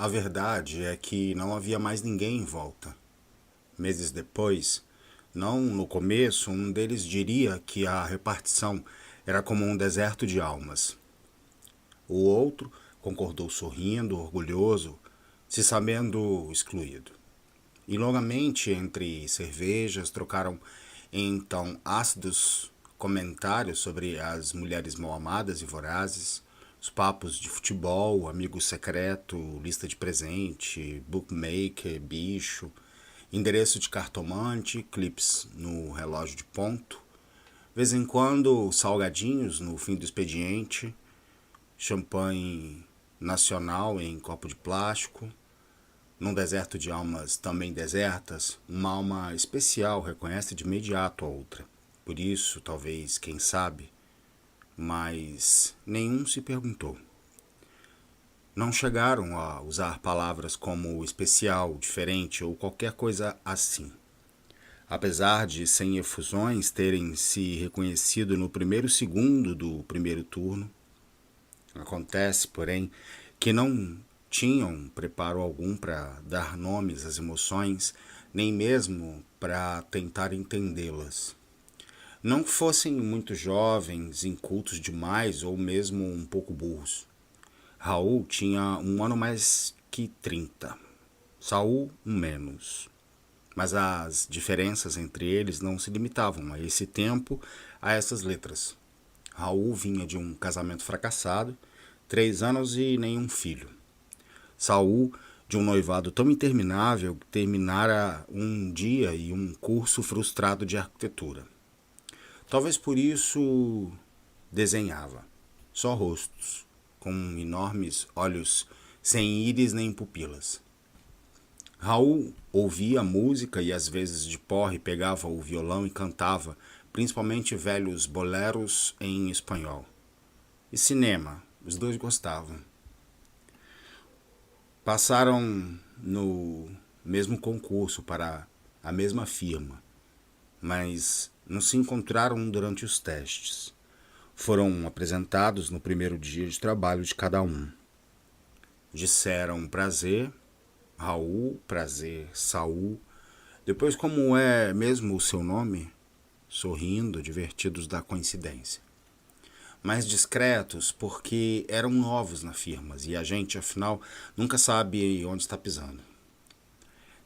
A verdade é que não havia mais ninguém em volta. Meses depois, não no começo, um deles diria que a repartição era como um deserto de almas. O outro concordou sorrindo, orgulhoso, se sabendo excluído. E longamente, entre cervejas, trocaram então ácidos comentários sobre as mulheres mal amadas e vorazes, os papos de futebol, amigo secreto, lista de presente, bookmaker, bicho, endereço de cartomante, clips no relógio de ponto, vez em quando salgadinhos no fim do expediente, champanhe nacional em copo de plástico. Num deserto de almas também desertas, uma alma especial reconhece de imediato a outra. Por isso, talvez, quem sabe, mas nenhum se perguntou. Não chegaram a usar palavras como especial, diferente ou qualquer coisa assim. Apesar de, sem efusões, terem se reconhecido no primeiro segundo do primeiro turno, acontece, porém, que não tinham preparo algum para dar nomes às emoções, nem mesmo para tentar entendê-las. Não que fossem muito jovens, incultos demais ou mesmo um pouco burros. Raul tinha um ano mais que 30, Saul um menos. Mas as diferenças entre eles não se limitavam a esse tempo, a essas letras. Raul vinha de um casamento fracassado, 3 anos e nenhum filho. Saul, de um noivado tão interminável que terminara um dia e um curso frustrado de arquitetura. Talvez por isso desenhava, só rostos, com enormes olhos sem íris nem pupilas. Raul ouvia música e às vezes de porre pegava o violão e cantava, principalmente velhos boleros em espanhol. E cinema, os dois gostavam. Passaram no mesmo concurso para a mesma firma, mas não se encontraram durante os testes. Foram apresentados no primeiro dia de trabalho de cada um. Disseram prazer, Raul, prazer, Saul. Depois, como é mesmo o seu nome? Sorrindo, divertidos da coincidência. Mais discretos porque eram novos na firma e a gente, afinal, nunca sabe onde está pisando.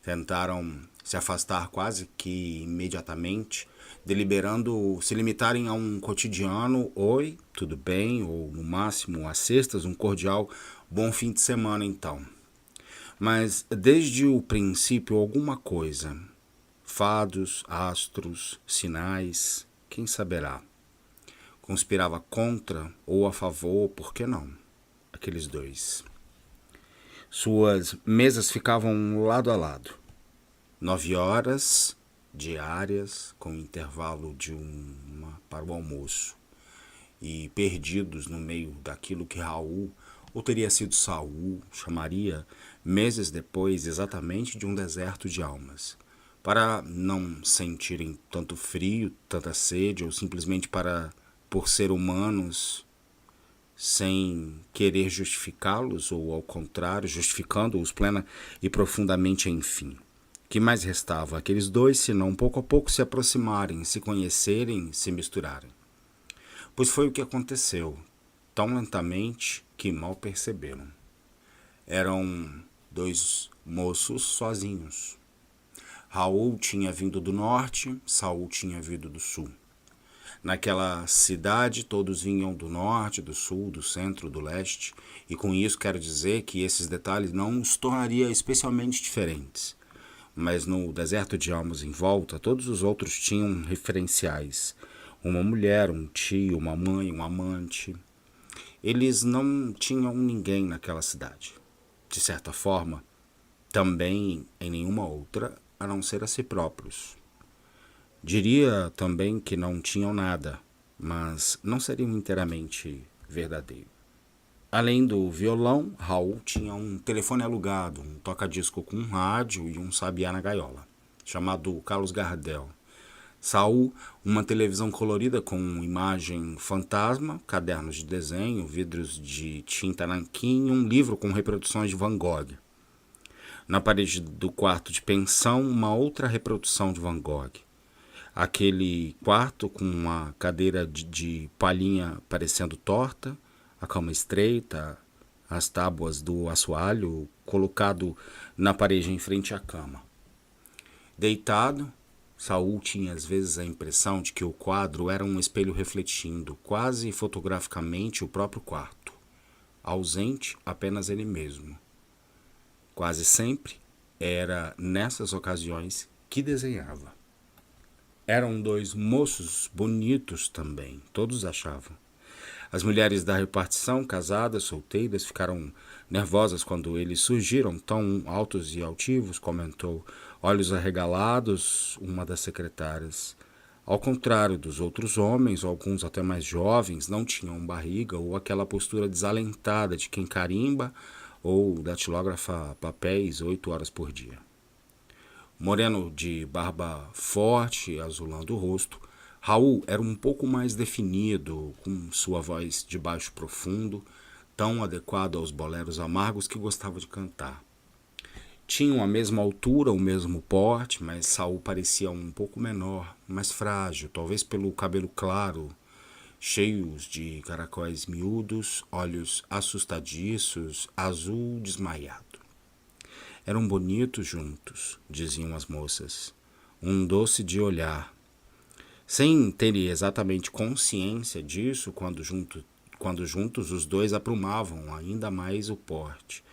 Tentaram se afastar quase que imediatamente, deliberando se limitarem a um cotidiano oi, tudo bem, ou no máximo às sextas um cordial bom fim de semana então. Mas desde o princípio alguma coisa, fados, astros, sinais, quem saberá, conspirava contra ou a favor, por que não? Aqueles dois. Suas mesas ficavam lado a lado. 9 horas diárias, com intervalo de uma para o almoço. E perdidos no meio daquilo que Raul, ou teria sido Saul, chamaria, meses depois, exatamente de um deserto de almas. Para não sentirem tanto frio, tanta sede, ou simplesmente por ser humanos, sem querer justificá-los, ou ao contrário, justificando-os plena e profundamente, enfim. Que mais restava? Aqueles dois, senão pouco a pouco se aproximarem, se conhecerem, se misturarem. Pois foi o que aconteceu, tão lentamente que mal perceberam. Eram 2 moços sozinhos. Raul tinha vindo do norte, Saul tinha vindo do sul. Naquela cidade todos vinham do norte, do sul, do centro, do leste, e com isso quero dizer que esses detalhes não os tornaria especialmente diferentes. Mas no deserto de almas em volta, todos os outros tinham referenciais. Uma mulher, um tio, uma mãe, um amante. Eles não tinham ninguém naquela cidade. De certa forma, também em nenhuma outra, a não ser a si próprios. Diria também que não tinham nada, mas não seriam inteiramente verdadeiros. Além do violão, Raul tinha um telefone alugado, um toca-disco com um rádio e um sabiá na gaiola, chamado Carlos Gardel. Saul, uma televisão colorida com imagem fantasma, cadernos de desenho, vidros de tinta nanquim e um livro com reproduções de Van Gogh. Na parede do quarto de pensão, uma outra reprodução de Van Gogh. Aquele quarto com uma cadeira de palhinha parecendo torta, a cama estreita, as tábuas do assoalho colocado na parede em frente à cama. Deitado, Saul tinha às vezes a impressão de que o quadro era um espelho refletindo, quase fotograficamente, o próprio quarto. Ausente apenas ele mesmo. Quase sempre era nessas ocasiões que desenhava. Eram dois moços bonitos também, todos achavam. As mulheres da repartição, casadas, solteiras, ficaram nervosas quando eles surgiram, tão altos e altivos, comentou, olhos arregalados, uma das secretárias. Ao contrário dos outros homens, alguns até mais jovens, não tinham barriga ou aquela postura desalentada de quem carimba ou datilógrafa papéis 8 horas por dia. Moreno de barba forte, azulando o rosto, Raul era um pouco mais definido, com sua voz de baixo profundo, tão adequada aos boleros amargos que gostava de cantar. Tinham a mesma altura, o mesmo porte, mas Saul parecia um pouco menor, mais frágil, talvez pelo cabelo claro, cheios de caracóis miúdos, olhos assustadiços, azul desmaiado. Eram bonitos juntos, diziam as moças. Um doce de olhar. Sem terem exatamente consciência disso, quando juntos os dois aprumavam ainda mais o porte.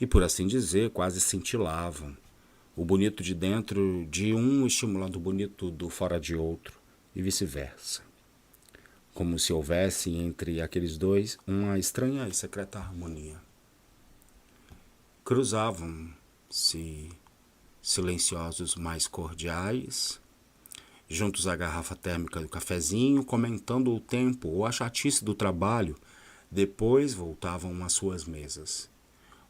E, por assim dizer, quase cintilavam. O bonito de dentro de um estimulando o bonito do fora de outro, e vice-versa. Como se houvesse entre aqueles dois uma estranha e secreta harmonia. Cruzavam-se silenciosos mais cordiais, juntos à garrafa térmica do cafezinho, comentando o tempo ou a chatice do trabalho, depois voltavam às suas mesas.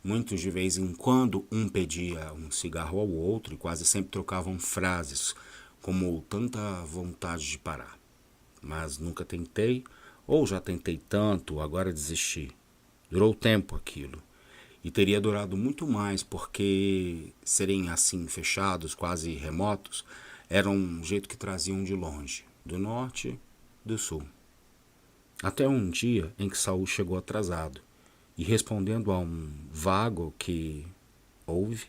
Muitos de vez em quando um pedia um cigarro ao outro e quase sempre trocavam frases, como tanta vontade de parar. Mas nunca tentei, ou já tentei tanto, agora desisti. Durou tempo aquilo. E teria durado muito mais, porque serem assim fechados, quase remotos, era um jeito que traziam de longe, do norte, do sul. Até um dia em que Saul chegou atrasado, e respondendo a um vago que houve,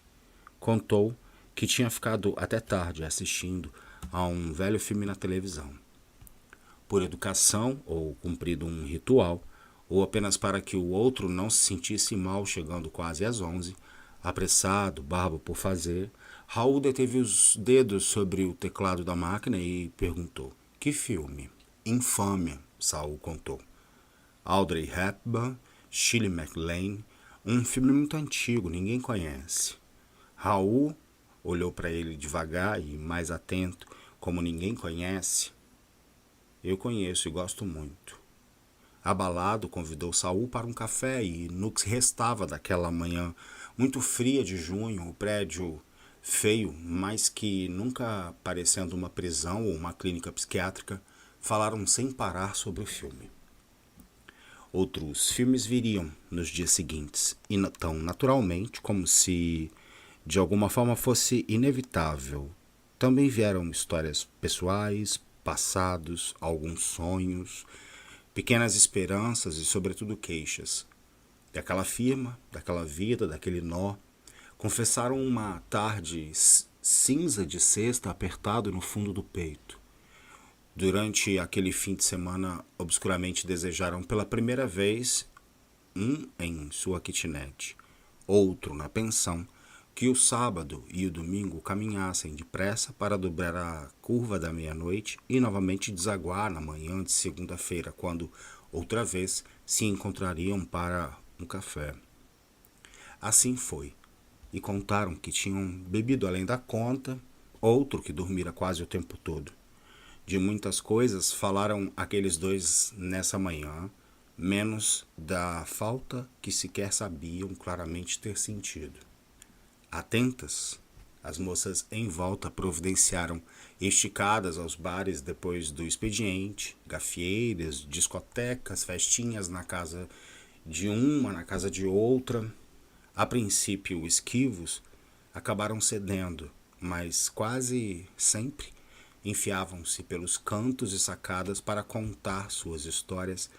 contou que tinha ficado até tarde assistindo a um velho filme na televisão. Por educação, ou cumprido um ritual, ou apenas para que o outro não se sentisse mal chegando quase às 11, apressado, barba por fazer, Raul deteve os dedos sobre o teclado da máquina e perguntou, que filme? Infâmia, Saul contou. Audrey Hepburn, Shirley MacLaine, um filme muito antigo, ninguém conhece. Raul olhou para ele devagar e mais atento, como ninguém conhece. Eu conheço e gosto muito. Abalado, convidou Saul para um café e, no que restava daquela manhã muito fria de junho, o prédio feio, mas que nunca parecendo uma prisão ou uma clínica psiquiátrica, falaram sem parar sobre o filme. Outros filmes viriam nos dias seguintes, e tão naturalmente como se de alguma forma fosse inevitável. Também vieram histórias pessoais, passados, alguns sonhos, pequenas esperanças e, sobretudo, queixas. Daquela firma, daquela vida, daquele nó. Confessaram uma tarde cinza de sexta apertado no fundo do peito. Durante aquele fim de semana, obscuramente desejaram pela primeira vez, um em sua kitnet, outro na pensão, que o sábado e o domingo caminhassem depressa para dobrar a curva da meia-noite e novamente desaguar na manhã de segunda-feira, quando, outra vez, se encontrariam para um café. Assim foi, e contaram que tinham bebido além da conta, outro que dormira quase o tempo todo. De muitas coisas falaram aqueles dois nessa manhã, menos da falta que sequer sabiam claramente ter sentido. Atentas, as moças em volta providenciaram esticadas aos bares depois do expediente, gafieiras, discotecas, festinhas na casa de uma, na casa de outra. A princípio esquivos, acabaram cedendo, mas quase sempre enfiavam-se pelos cantos e sacadas para contar suas histórias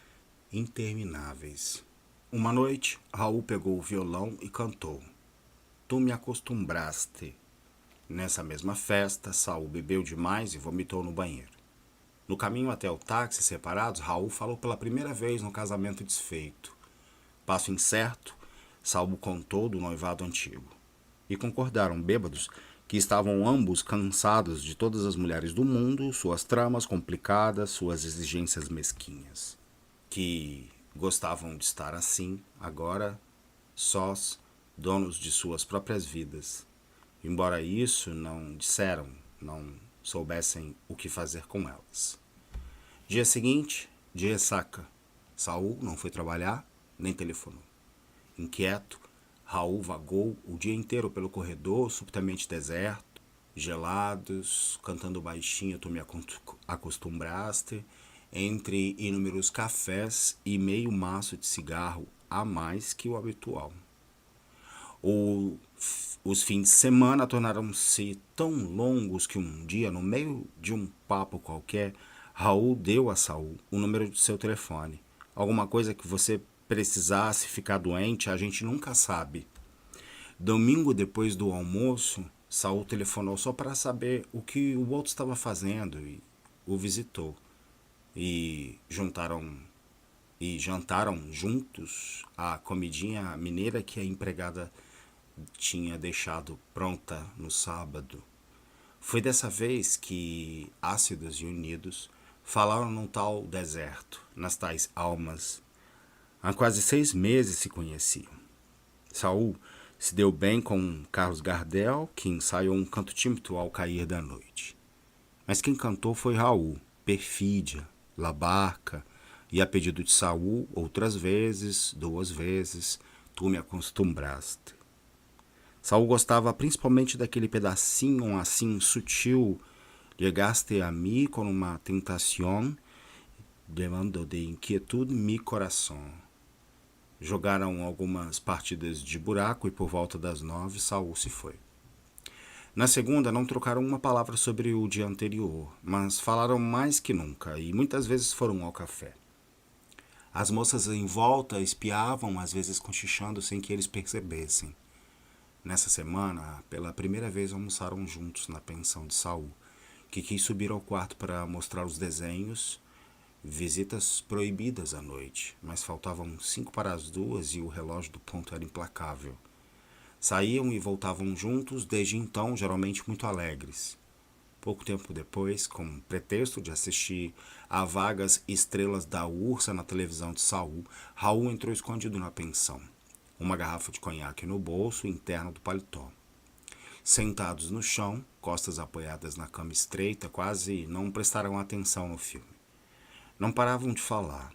intermináveis. Uma noite, Raul pegou o violão e cantou Tu me acostumbraste. Nessa mesma festa, Saul bebeu demais e vomitou no banheiro. No caminho até o táxi separados, Raul falou pela primeira vez no casamento desfeito. Passo incerto, Saul contou do noivado antigo. E concordaram bêbados que estavam ambos cansados de todas as mulheres do mundo, suas tramas complicadas, suas exigências mesquinhas. Que gostavam de estar assim, agora, sós, donos de suas próprias vidas. Embora isso não disseram, não soubessem o que fazer com elas. Dia seguinte, de ressaca. Saul não foi trabalhar, nem telefonou. Inquieto, Raul vagou o dia inteiro pelo corredor, subitamente deserto, gelados, cantando baixinho Tu me acostumbraste, entre inúmeros cafés e meio maço de cigarro a mais que o habitual. Os fins de semana tornaram-se tão longos que um dia, no meio de um papo qualquer, Raul deu a Saul o número de seu telefone. Alguma coisa que você precisasse ficar doente, a gente nunca sabe. Domingo, depois do almoço, Saul telefonou só para saber o que o outro estava fazendo e o visitou. E jantaram juntos a comidinha mineira que a empregada tinha deixado pronta no sábado. Foi dessa vez que, ácidos e unidos, falaram num tal deserto, nas tais almas. Há quase 6 meses se conheciam. Saul se deu bem com Carlos Gardel, que ensaiou um canto tímido ao cair da noite. Mas quem cantou foi Raul, perfídia, labarca, e a pedido de Saul, outras vezes, 2 vezes, tu me acostumbraste. Saul gostava principalmente daquele pedacinho assim sutil. Llegaste a mí con uma tentación, levando de inquietud mi coração. Jogaram algumas partidas de buraco e por volta das 9, Saul se foi. Na segunda, não trocaram uma palavra sobre o dia anterior, mas falaram mais que nunca e muitas vezes foram ao café. As moças em volta espiavam, às vezes cochichando sem que eles percebessem. Nessa semana, pela primeira vez almoçaram juntos na pensão de Saul, que quis subir ao quarto para mostrar os desenhos, visitas proibidas à noite, mas faltavam 5 para as 2 e o relógio do ponto era implacável. Saíam e voltavam juntos, desde então geralmente muito alegres. Pouco tempo depois, com pretexto de assistir a vagas estrelas da Ursa na televisão de Saul, Raul entrou escondido na pensão. Uma garrafa de conhaque no bolso interno do paletó. Sentados no chão, costas apoiadas na cama estreita, quase não prestaram atenção no filme. Não paravam de falar.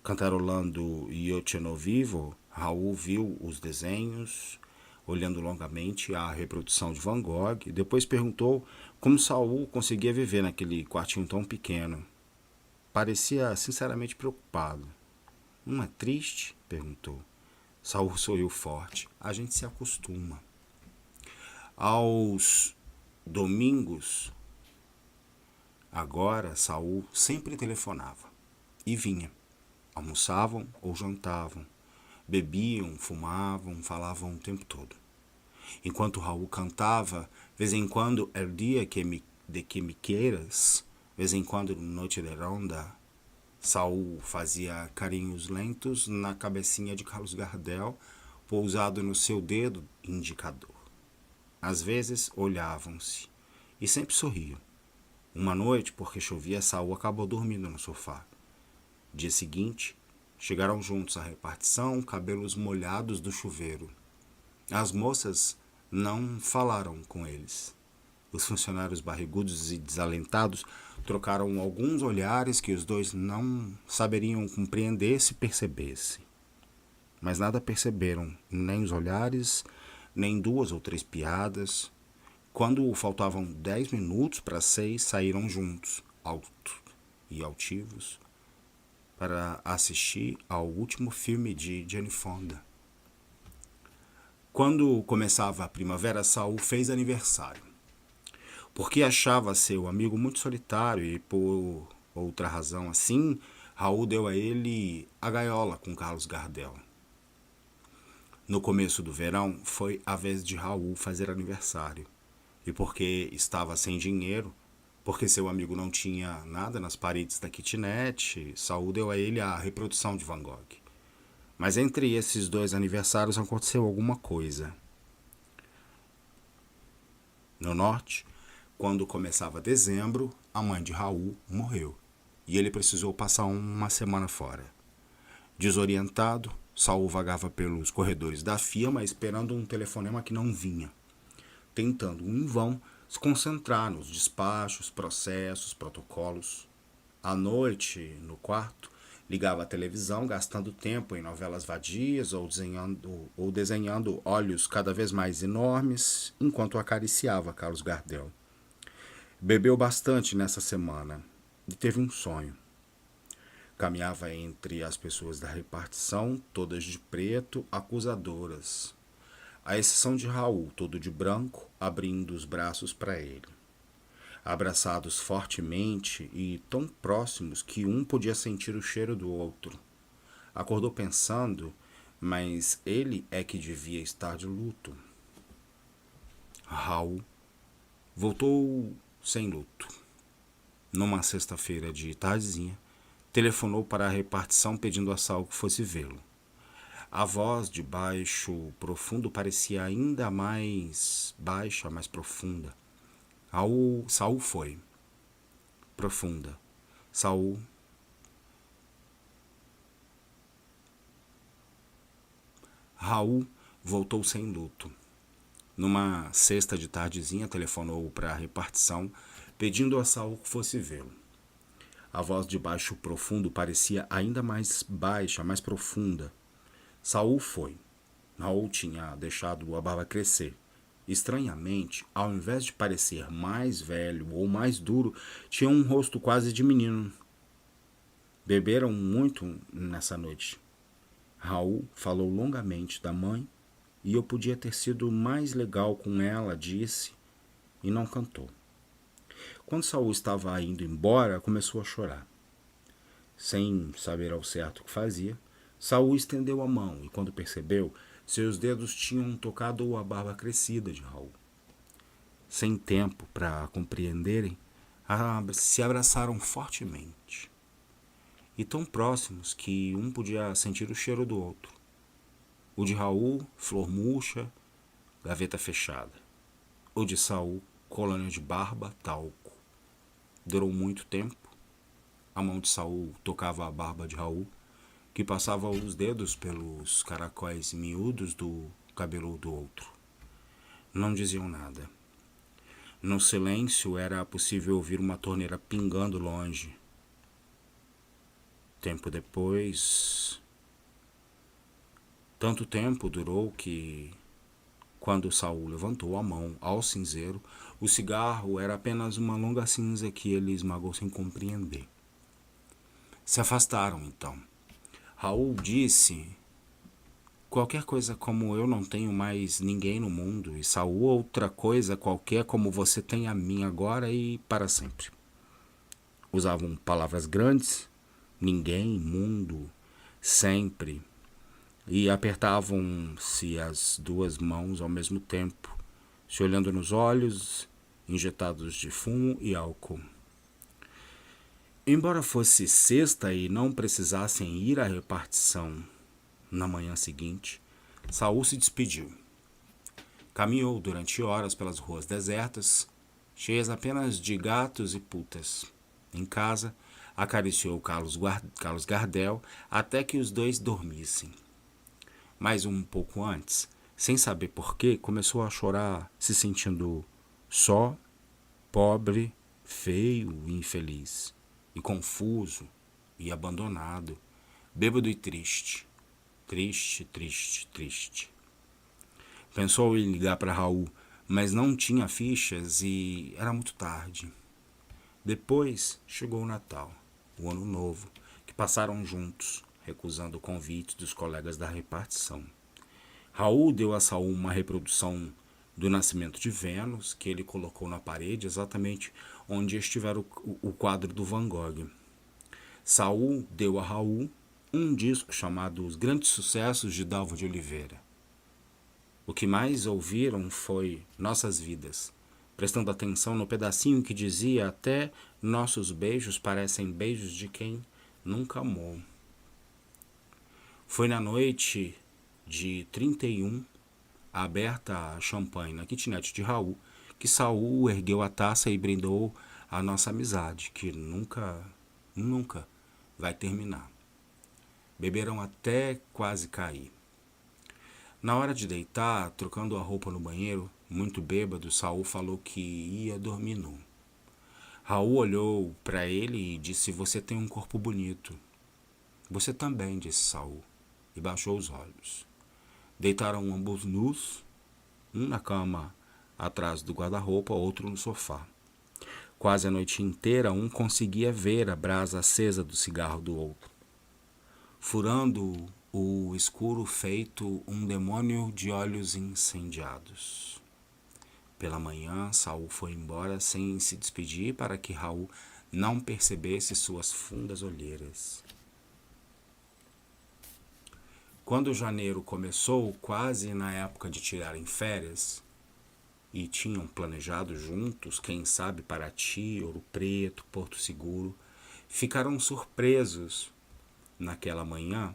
Cantarolando Yo te no vivo, Raul viu os desenhos, olhando longamente a reprodução de Van Gogh, e depois perguntou como Saul conseguia viver naquele quartinho tão pequeno. Parecia sinceramente preocupado. Não é triste? Perguntou. Saul sorriu forte. A gente se acostuma. Aos domingos, agora, Saul sempre telefonava. E vinha. Almoçavam ou jantavam. Bebiam, fumavam, falavam o tempo todo. Enquanto Raul cantava, vez em quando El dia de que me queiras, vez em quando Noite de Ronda, Saul fazia carinhos lentos na cabecinha de Carlos Gardel, pousado no seu dedo indicador. Às vezes olhavam-se e sempre sorriam. Uma noite, porque chovia, Saul acabou dormindo no sofá. Dia seguinte, chegaram juntos à repartição, cabelos molhados do chuveiro. As moças não falaram com eles. Os funcionários barrigudos e desalentados trocaram alguns olhares que os dois não saberiam compreender se percebesse. Mas nada perceberam, nem os olhares, nem 2 ou 3 piadas. Quando faltavam 10 minutos para 6, saíram juntos, altos e altivos, para assistir ao último filme de Jane Fonda. Quando começava a primavera, Saul fez aniversário. Porque achava seu amigo muito solitário e, por outra razão assim, Raul deu a ele a gaiola com Carlos Gardel. No começo do verão, foi a vez de Raul fazer aniversário. E porque estava sem dinheiro, porque seu amigo não tinha nada nas paredes da kitnet, Saul deu a ele a reprodução de Van Gogh. Mas entre esses dois aniversários aconteceu alguma coisa. No norte, quando começava dezembro, a mãe de Raul morreu e ele precisou passar uma semana fora. Desorientado, Saul vagava pelos corredores da firma esperando um telefonema que não vinha, tentando em vão se concentrar nos despachos, processos, protocolos. À noite, no quarto, ligava a televisão, gastando tempo em novelas vadias ou desenhando olhos cada vez mais enormes, enquanto acariciava Carlos Gardel. Bebeu bastante nessa semana e teve um sonho. Caminhava entre as pessoas da repartição, todas de preto, acusadoras, à exceção de Raul, todo de branco, abrindo os braços para ele. Abraçados fortemente e tão próximos que um podia sentir o cheiro do outro. Acordou pensando, mas ele é que devia estar de luto. Raul voltou sem luto. Numa sexta-feira de tardezinha, telefonou para a repartição pedindo a Saul que fosse vê-lo. A voz de baixo profundo parecia ainda mais baixa, mais profunda. Saul foi. Profunda. Saul. Raul voltou sem luto. Numa sexta de tardezinha, telefonou para a repartição pedindo a Saul que fosse vê-lo. A voz de baixo profundo parecia ainda mais baixa, mais profunda. Saul foi. Raul tinha deixado a barba crescer. Estranhamente, ao invés de parecer mais velho ou mais duro, tinha um rosto quase de menino. Beberam muito nessa noite. Raul falou longamente da mãe e eu podia ter sido mais legal com ela, disse, e não cantou. Quando Saul estava indo embora, começou a chorar. Sem saber ao certo o que fazia, Saul estendeu a mão e, quando percebeu, seus dedos tinham tocado a barba crescida de Raul. Sem tempo para compreenderem, se abraçaram fortemente. E tão próximos que um podia sentir o cheiro do outro. O de Raul, flor murcha, gaveta fechada. O de Saul, colônia de barba, talco. Durou muito tempo. A mão de Saul tocava a barba de Raul, que passava os dedos pelos caracóis miúdos do cabelo do outro. Não diziam nada. No silêncio era possível ouvir uma torneira pingando longe. Tempo depois... Tanto tempo durou que, quando Saul levantou a mão ao cinzeiro, o cigarro era apenas uma longa cinza que ele esmagou sem compreender. Se afastaram, então. Raul disse qualquer coisa como eu não tenho mais ninguém no mundo, e Saul outra coisa qualquer como você tem a mim agora e para sempre. Usavam palavras grandes, ninguém, mundo, sempre, e apertavam-se as duas mãos ao mesmo tempo, se olhando nos olhos, injetados de fumo e álcool. Embora fosse sexta e não precisassem ir à repartição na manhã seguinte, Saul se despediu. Caminhou durante horas pelas ruas desertas, cheias apenas de gatos e putas. Em casa, acariciou Carlos Gardel até que os dois dormissem. Mas um pouco antes, sem saber porquê, começou a chorar, se sentindo só, pobre, feio e infeliz, e confuso e abandonado, bêbado e triste. Triste, triste, triste. Pensou em ligar para Raul, mas não tinha fichas e era muito tarde. Depois chegou o Natal, o Ano Novo, que passaram juntos, recusando convites dos colegas da repartição. Raul deu a Saul uma reprodução do nascimento de Vênus, que ele colocou na parede, exatamente onde estivera o quadro do Van Gogh. Saul deu a Raul um disco chamado Os Grandes Sucessos de Dalva de Oliveira. O que mais ouviram foi Nossas Vidas, prestando atenção no pedacinho que dizia até nossos beijos parecem beijos de quem nunca amou. Foi na noite de 31, aberta a champanhe na kitnet de Raul, que Saul ergueu a taça e brindou a nossa amizade, que nunca vai terminar. Beberam até quase cair. Na hora de deitar, trocando a roupa no banheiro, muito bêbado, Saul falou que ia dormir nu. Raul olhou para ele e disse: "Você tem um corpo bonito." "Você também", disse Saul, e baixou os olhos. Deitaram ambos nus, um na cama atrás do guarda-roupa, outro no sofá. Quase a noite inteira, um conseguia ver a brasa acesa do cigarro do outro, furando o escuro feito um demônio de olhos incendiados. Pela manhã, Saul foi embora sem se despedir para que Raul não percebesse suas fundas olheiras. Quando janeiro começou, quase na época de tirarem férias, e tinham planejado juntos, quem sabe Paraty, Ouro Preto, Porto Seguro, ficaram surpresos naquela manhã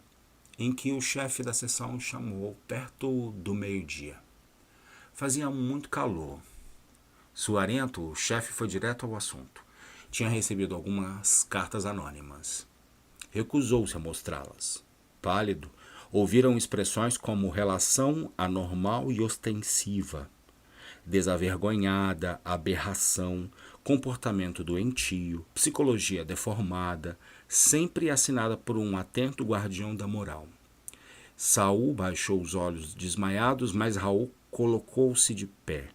em que o chefe da seção chamou perto do meio-dia. Fazia muito calor. Suarento, o chefe foi direto ao assunto. Tinha recebido algumas cartas anônimas. Recusou-se a mostrá-las. Pálido, ouviram expressões como relação anormal e ostensiva, desavergonhada, aberração, comportamento doentio, psicologia deformada, sempre assinada por um atento guardião da moral. Saul baixou os olhos desmaiados, mas Raul colocou-se de pé.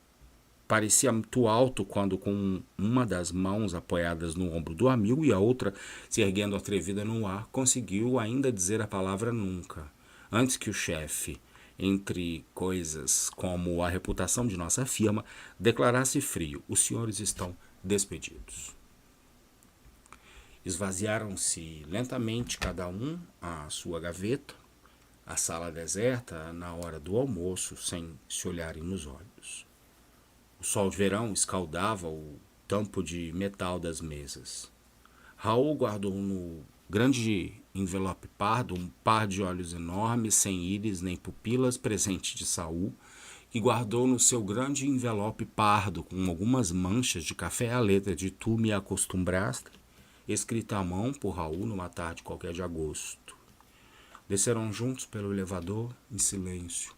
Parecia muito alto quando, com uma das mãos apoiadas no ombro do amigo e a outra se erguendo atrevida no ar, conseguiu ainda dizer a palavra nunca, antes que o chefe, entre coisas como a reputação de nossa firma, declarasse frio: "Os senhores estão despedidos." Esvaziaram-se lentamente cada um a sua gaveta, a sala deserta na hora do almoço, sem se olharem nos olhos. O sol de verão escaldava o tampo de metal das mesas. Raul guardou no grande envelope pardo um par de olhos enormes, sem íris nem pupilas, presente de Saul, que guardou no seu grande envelope pardo, com algumas manchas de café, a letra de "Tu me acostumbraste", escrita à mão por Raul numa tarde qualquer de agosto. Desceram juntos pelo elevador, em silêncio.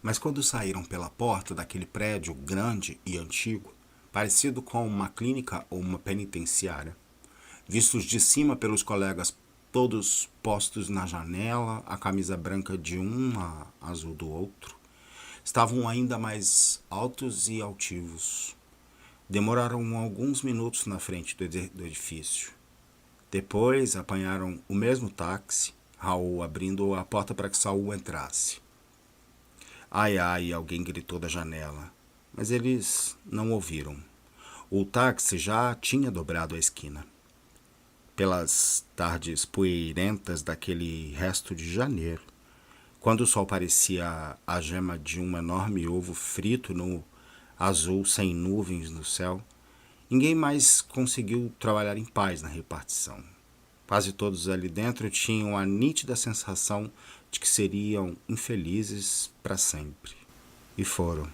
Mas quando saíram pela porta daquele prédio grande e antigo, parecido com uma clínica ou uma penitenciária, vistos de cima pelos colegas todos postos na janela, a camisa branca de um, a azul do outro, estavam ainda mais altos e altivos. Demoraram alguns minutos na frente do edifício. Depois apanharam o mesmo táxi, Raul abrindo a porta para que Saul entrasse. "Ai, ai", alguém gritou da janela, mas eles não ouviram. O táxi já tinha dobrado a esquina. Pelas tardes poeirentas daquele resto de janeiro, quando o sol parecia a gema de um enorme ovo frito no azul sem nuvens no céu, ninguém mais conseguiu trabalhar em paz na repartição. Quase todos ali dentro tinham a nítida sensação de que seriam infelizes para sempre. E foram.